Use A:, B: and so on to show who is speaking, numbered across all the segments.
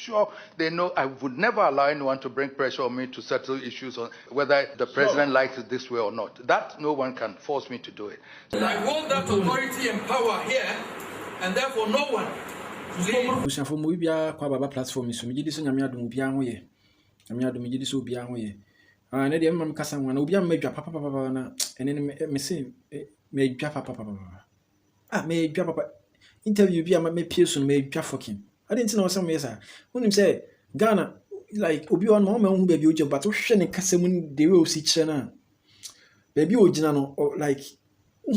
A: sure they know I would never allow anyone to bring pressure on me to settle issues on whether the president likes it this way or not. That no one can force me to do it.
B: I hold that authority and power here, and therefore no one.
C: For Mubia, Quababa platform is Midi Yamiadu Biamoye. Yamiadu Midi Biamoye. And Eddie Mam Cassan, one Ubia Major Papa, and then Messi made Jaffa Papa. Ah, made Jaffa interview Biama made Pearson made Jaffokin. I didn't know some years. When him say Ghana, like Obi-Wan Mama, baby, but Ocean Cassamun, the real Sichana. Baby, original, or like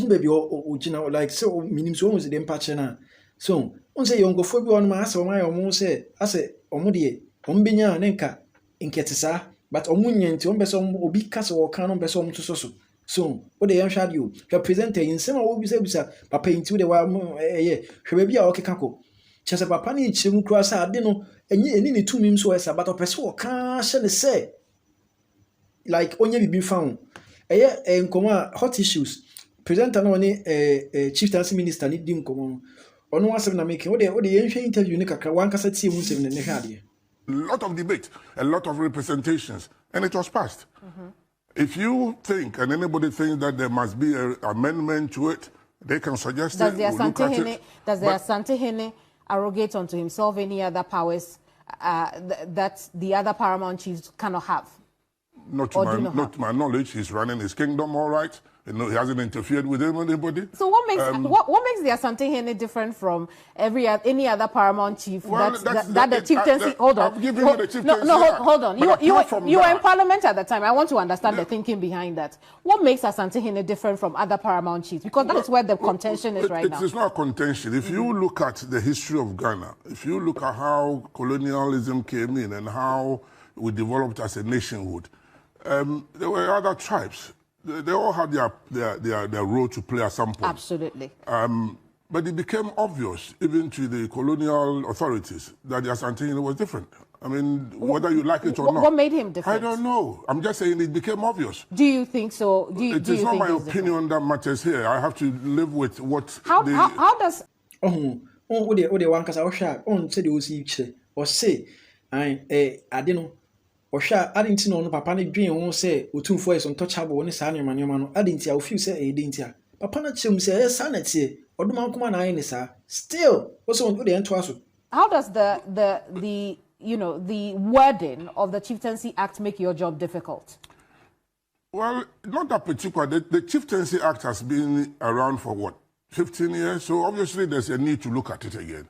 C: baby, original, like so, meaning so was the empatchana. So, on say young go for one mass or my almost say, I say, Omodie, Ombinya, Nenka, in Ketisa, but Omunian to Ombesom or be castle or canon besom to so. So, what they shall you, represented in some of these, Papa into the wild moon, she be a okako. Chasa Papani, Chim Crassa, Dino, and ye any 2 memes was about a person can't say. Like, only be found. A comma hot issues. Present an only a chieftaincy minister need dim common. On one seven making what the ancient interview Nika one cassette see in the Nehadi.
D: A lot of debate, a lot of representations, and it was passed. If you think, and anybody thinks that there must be an amendment to it, they can suggest
E: does
D: it.
E: Does the Asantehene arrogate unto himself any other powers that the other paramount chiefs cannot have?
D: Not to my knowledge. He's running his kingdom all right. You know, he hasn't interfered with anybody.
E: So what makes what makes the Asantehene different from any other paramount chief that the chieftaincy? Hold on. Hold on. You were in parliament at the time. I want to understand the thinking behind that. What makes Asantehene different from other paramount chiefs? Because that is where the contention is right now.
D: It's not a contention. If you look at the history of Ghana, if you look at how colonialism came in and how we developed as a nationhood, there were other tribes. They all had their role to play at some point.
E: Absolutely.
D: But it became obvious, even to the colonial authorities, that the Asantehene was different. I mean, whether you like it or not.
E: What made him different?
D: I don't know. I'm just saying it became obvious.
E: Do you think so?
D: It is not my opinion that matters here. I have to live with what.
E: How does?
C: What the one case I share on said you see or say I didn't know. Osha, I didn't know Papa dream won't say, or 2 voice untouchable on his son, man, I didn't hear few say a dintia. Papa chim say, sanity, or the man come on, sir. Still, what's on the end to us?
E: How does the wording of the Chieftaincy Act make your job difficult?
D: Well, not that particular. The Chieftaincy Act has been around for what? 15 years, so obviously there's a need to look at it again,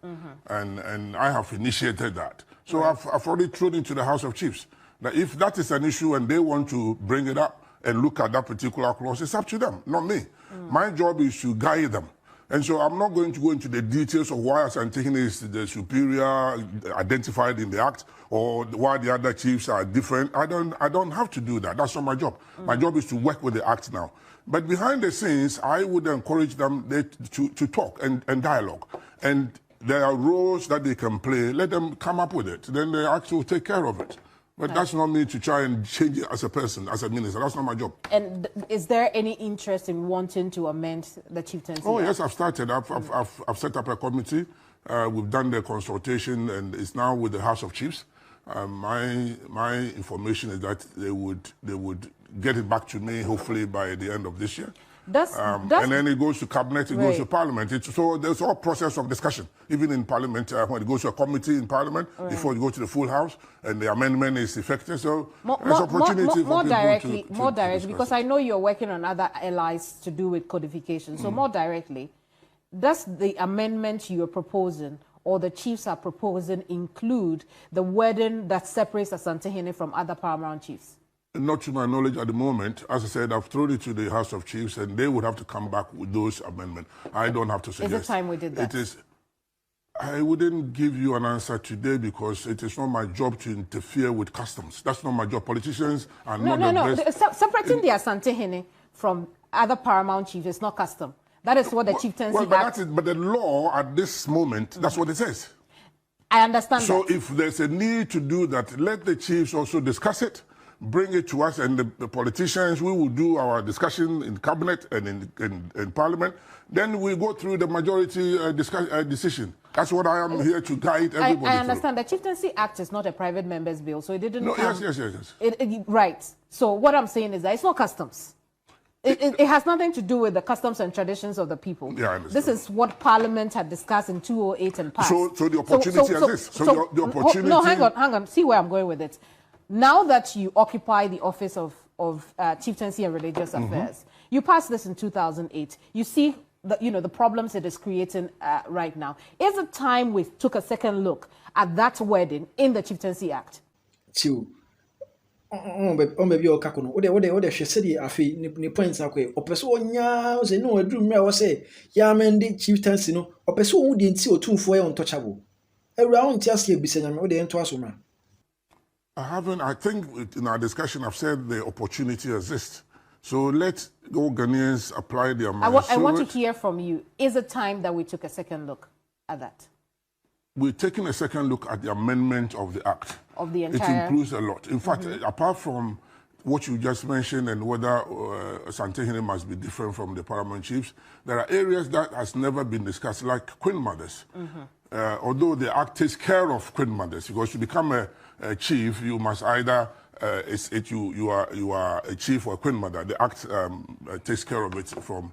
D: and I have initiated that. So I've already thrown into the House of Chiefs. Now, if that is an issue and they want to bring it up and look at that particular clause, it's up to them, not me. My job is to guide them. And so I'm not going to go into the details of why Asantehene is the superior identified in the Act or why the other chiefs are different. I don't have to do that. That's not my job. My job is to work with the Act now. But behind the scenes, I would encourage them to talk and dialogue. And there are roles that they can play. Let them come up with it. Then the Act will take care of it. But that's not me to try and change it as a person, as a minister. That's not my job.
E: And is there any interest in wanting to amend the Chieftaincy Act?
D: Oh, yes, I've started. I've set up a committee. We've done the consultation, and it's now with the House of Chiefs. My information is that they would get it back to me, hopefully, by the end of this year. And then it goes to cabinet, it goes to parliament. So there's all process of discussion, even in parliament, when it goes to a committee in parliament, before it goes to the full house, and the amendment is effective. So there's opportunity for
E: directly, more directly, because I know you're working on other allies to do with codification. So more directly, does the amendment you are proposing or the chiefs are proposing include the wording that separates Asantehene from other paramount chiefs?
D: Not to my knowledge at the moment. As I said, I've thrown it to the House of Chiefs, and they would have to come back with those amendments. I don't have to suggest.
E: Is it time we did that?
D: It is. I wouldn't give you an answer today because it is not my job to interfere with customs. That's not my job. Politicians are not the best.
E: Separating the Asantehene from other paramount chiefs is not custom. That is what the Chieftaincy Act...
D: But the law at this moment, that's what it says.
E: I understand
D: So if there's a need to do that, let the chiefs also discuss it. bring it to us, and the politicians, we will do our discussion in cabinet and in parliament. Then we go through the majority decision. That's what I am here to guide everybody.
E: I understand. The Chieftaincy Act is not a private member's bill, so it didn't.
D: No,
E: come.
D: Yes.
E: Right. So what I'm saying is that it's not customs. It has nothing to do with the customs and traditions of the people.
D: Yeah, I understand.
E: This is what Parliament had discussed in 2008 and past.
D: So the opportunity exists. So the opportunity.
E: No, hang on. See where I'm going with it. Now that you occupy the office of Chieftaincy and Religious Affairs, you passed this in 2008. You see the problems it is creating right now. Is it time we took a second look at that wording in the Chieftaincy Act?
C: Maybe your kakono. What she said, Afi, ni points away. Or person nya say no, a dream me was say, Yamendi chieftaincy no, or person who didn't see or 2 4 untouchable. Around just here, Bissam, or the enthusiasm.
D: I think in our discussion, I've said the opportunity exists. So let go Ghanaians apply their minds.
E: I want to hear from you. Is it time that we took a second look at that?
D: We're taking a second look at the amendment of the Act.
E: Of the entire...
D: It improves a lot. In fact, apart from what you just mentioned and whether ASANTEHENE must be different from the paramount chiefs, there are areas that has never been discussed, like queen mothers. Although the Act takes care of queen mothers, because to become a chief, you must either you are a chief or a queen mother. The Act takes care of it from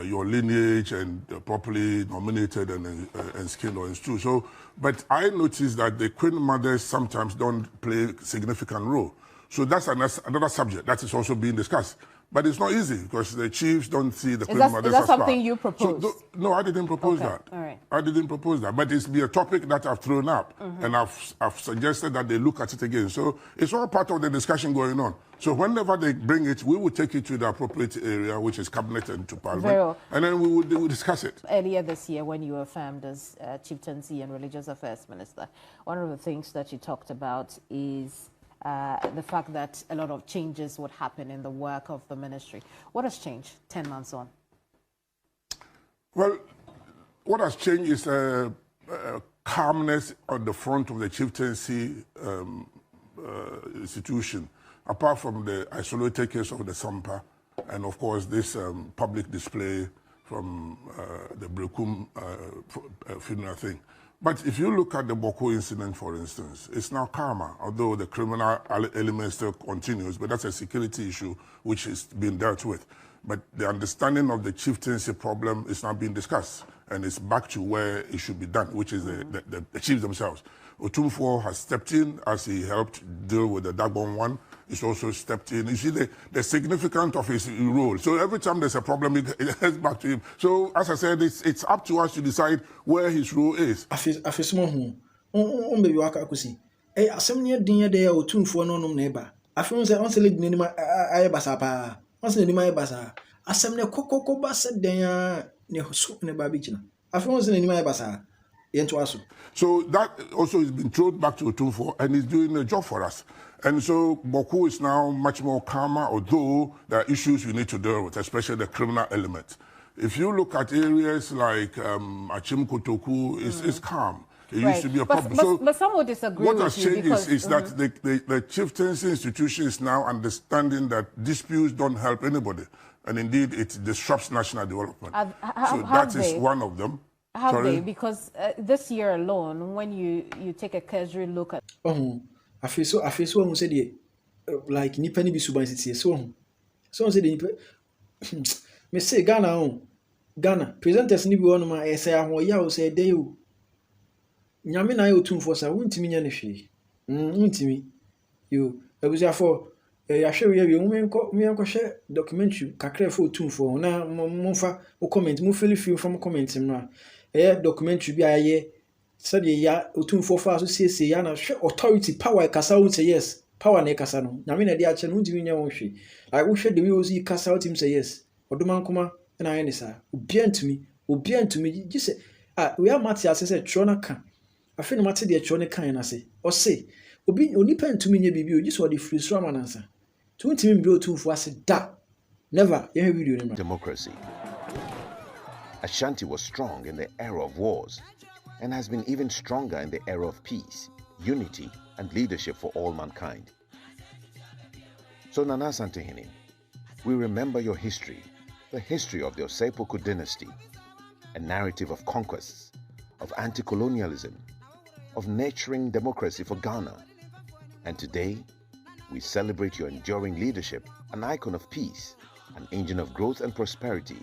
D: your lineage and properly nominated and skilled or instructed. So, but I noticed that the queen mothers sometimes don't play a significant role. So that's another subject that is also being discussed. But it's not easy because the chiefs don't see the queen mothers as
E: Is that something you proposed?
D: So, no, I didn't propose that.
E: All right.
D: I didn't propose that. But it's be a topic that I've thrown up. And I've suggested that they look at it again. So it's all part of the discussion going on. So whenever they bring it, we will take it to the appropriate area, which is cabinet and to parliament.
E: Very well.
D: And then we will discuss it.
E: Earlier this year, when you were affirmed as Chieftaincy and Religious Affairs Minister, one of the things that you talked about is the fact that a lot of changes would happen in the work of the ministry. What has changed 10 months on?
D: Well, what has changed is calmness on the front of the chieftaincy institution, apart from the isolated case of the Sampa, and of course this public display from the Brekum funeral thing. But if you look at the Boko incident, for instance, it's now calmer, although the criminal element still continues, but that's a security issue which is being dealt with. But the understanding of the chieftaincy problem is now being discussed, and it's back to where it should be done, which is the chiefs themselves. Otumfuo has stepped in as he helped deal with the Dagon one. He's also stepped in. You see the significance of his role. So every time there's a problem, it heads back to him. So as I said, it's up to us to decide where his role is.
C: Afismo on baby waka kusi. Asem ne din de Otumfuo no nom na eba. Afim se on se lead ni ma ayebasa pa. On se ni ma ayebasa. Asem ne kokoko ba se den ne so ne ba bi kina. Afim se ni ma ayebasa.
D: So that also has been thrown back to Otumfuo, and he's doing a job for us. And so Boko is now much more calmer, although there are issues we need to deal with, especially the criminal element. If you look at areas like Achim Kotoku, it's calm. It used to be a problem.
E: But some would disagree
D: with you.
E: What
D: has changed is that the chieftaincy institution is now understanding that disputes don't help anybody. And indeed, it disrupts national development. So that is one of them.
E: Have they? Because this year alone, when you take a casual look at...
C: I feel so who said like nipa ni bi suban sisi so said me say Ghana presenters ni bi won ma e say ahoya o say dey o nyame na Otumfuo sa wuntimi nya ne hwe wuntimi yo abusia for ya hwe we menko hwe documentary kakra for Otumfuo na momfa o comment mo feel from comment no documentary bi aye said ya Otumfuo fa so say ya na hwe authority power kasa won say yes power na kasa no nyame na de a che no wuntimi nya won hwe like wo hwe de we ozi kasa wuntimi say yes odoman kuma na aye ne sa obiantumi ji say we are Matthias say tro na ka afi ne mate de tro ne kan na say o say obi onipa ntumi nya bibi o ji so de free so amanansa to wuntimi mbi Otumfuo ase da never you have video remember
F: democracy. Ashanti was strong in the era of wars and has been even stronger in the era of peace, unity, and leadership for all mankind. So Nana ASANTEHENE, we remember your history, the history of the Osei-Poku dynasty, a narrative of conquests, of anti-colonialism, of nurturing democracy for Ghana. And today, we celebrate your enduring leadership, an icon of peace, an engine of growth and prosperity,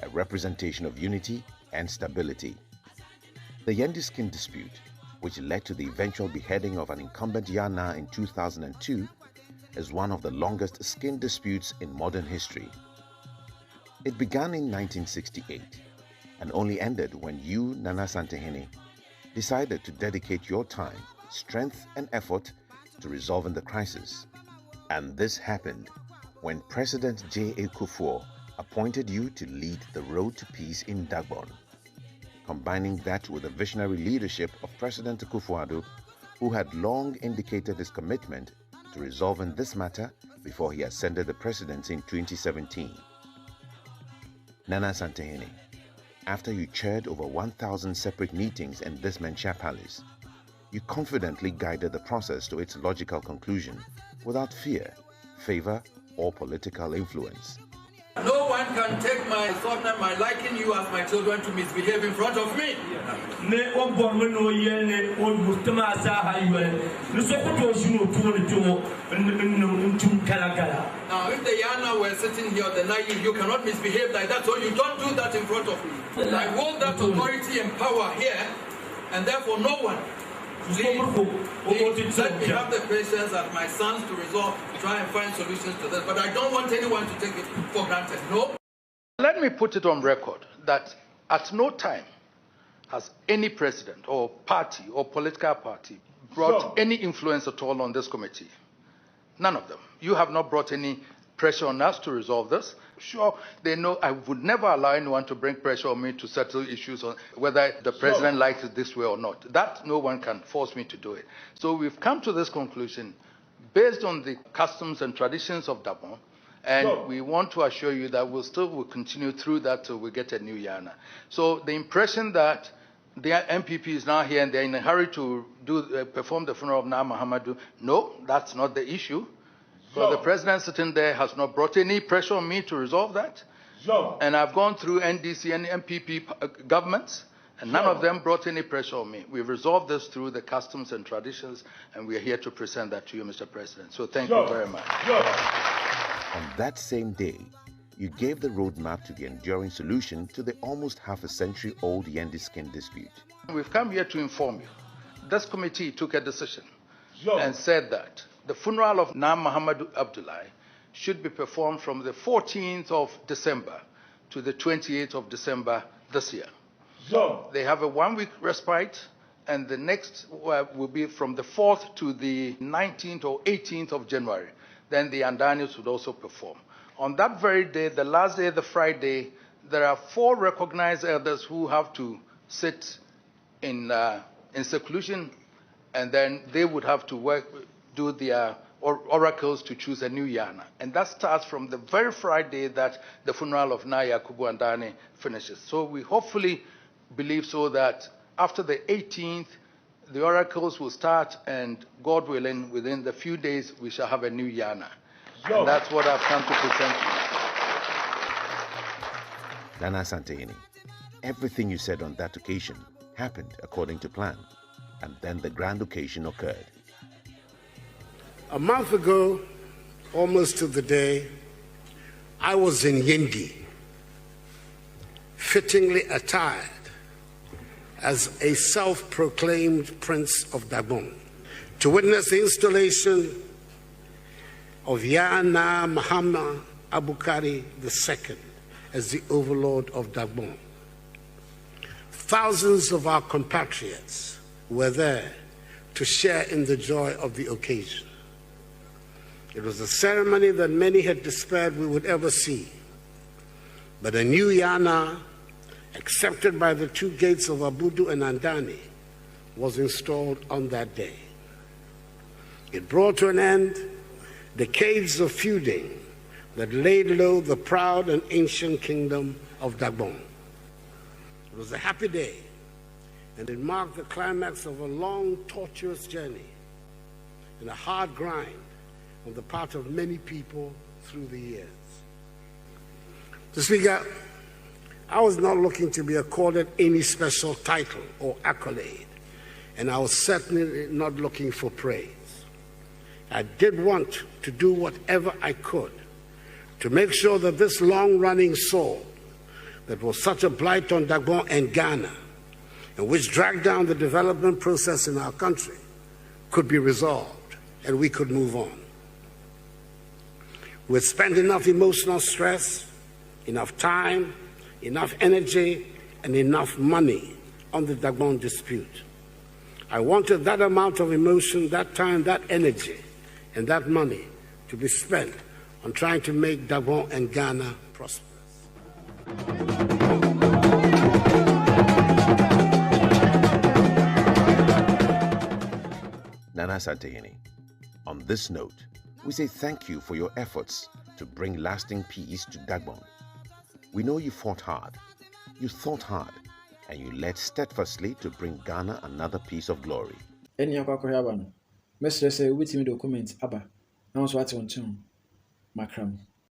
F: a representation of unity and stability. The Yendi skin dispute, which led to the eventual beheading of an incumbent Yana in 2002, is one of the longest skin disputes in modern history. It began in 1968 and only ended when you, Nana ASANTEHENE, decided to dedicate your time, strength and effort to resolving the crisis. And this happened when President J.A. Kufuor appointed you to lead the road to peace in Dagbon, combining that with the visionary leadership of President Kufuor, who had long indicated his commitment to resolving this matter before he ascended the presidency in 2017. Nana ASANTEHENE, after you chaired over 1,000 separate meetings in this Mencha Palace, you confidently guided the process to its logical conclusion without fear, favor, or political influence.
B: No one can take my son and my liking you as my children to misbehave in front of me. Now, if the Yana were sitting here, then you cannot misbehave like that, so you don't do that in front of me. I hold that authority and power here, and therefore no one. Please let me have the patience as my sons to resolve, try and find solutions to this. But I don't want anyone to take it for granted. No.
A: Let me put it on record that at no time has any president or party or political party brought any influence at all on this committee. None of them. You have not brought any pressure on us to resolve this. Sure, they know I would never allow anyone to bring pressure on me to settle issues on whether the president likes it this way or not. That no one can force me to do it. So we've come to this conclusion based on the customs and traditions of Dagbon, and we want to assure you that we'll continue through that till we get a new Yana. So the impression that the MPP is now here and they're in a hurry to perform the funeral of Na Muhammadu, no, that's not the issue. So the president sitting there has not brought any pressure on me to resolve that. And I've gone through NDC and MPP governments, and none of them brought any pressure on me. We've resolved this through the customs and traditions, and we are here to present that to you, Mr. President. So thank you very much.
F: On that same day, you gave the roadmap to the enduring solution to the almost half a century-old Yendi skin dispute.
A: We've come here to inform you. This committee took a decision and said that the funeral of Na Muhammadu Abdullahi should be performed from the 14th of December to the 28th of December this year. They have a 1-week respite, and the next will be from the 4th to the 19th or 18th of January. Then the Andanis would also perform. On that very day, the last day, the Friday, there are 4 recognized elders who have to sit in seclusion, and then they would have to do their oracles to choose a new Yana. And that starts from the very Friday that the funeral of Na Yakubu Andani finishes. So we hopefully believe so that after the 18th, the oracles will start, and God willing, within the few days, we shall have a new Yana. And that's what I've come to present to you.
F: Nana ASANTEHENE, everything you said on that occasion happened according to plan, and then the grand occasion occurred.
G: A month ago, almost to the day, I was in Yendi, fittingly attired as a self-proclaimed Prince of Dagbon, to witness the installation of Yana Muhammad Abukari II as the overlord of Dagbon. Thousands of our compatriots were there to share in the joy of the occasion. It was a ceremony that many had despaired we would ever see. But a new Yana, accepted by the 2 gates of Abudu and Andani, was installed on that day. It brought to an end decades of feuding that laid low the proud and ancient kingdom of Dagbon. It was a happy day, and it marked the climax of a long, tortuous journey and a hard grind on the part of many people through the years. Mr. Speaker, I was not looking to be accorded any special title or accolade, and I was certainly not looking for praise. I did want to do whatever I could to make sure that this long-running sword that was such a blight on Gabon and Ghana, and which dragged down the development process in our country, could be resolved and we could move on. We had spent enough emotional stress, enough time, enough energy, and enough money on the Gabon dispute. I wanted that amount of emotion, that time, that energy, and that money to be spent on trying to make Gabon and Ghana prosperous.
F: Nana ASANTEHENE, on this note, we say thank you for your efforts to bring lasting peace to Gabon. We know you fought hard, you thought hard, and you led steadfastly to bring Ghana another piece of glory.
C: Any Mr. say, with me document, Abba, now what's on tune, Macram.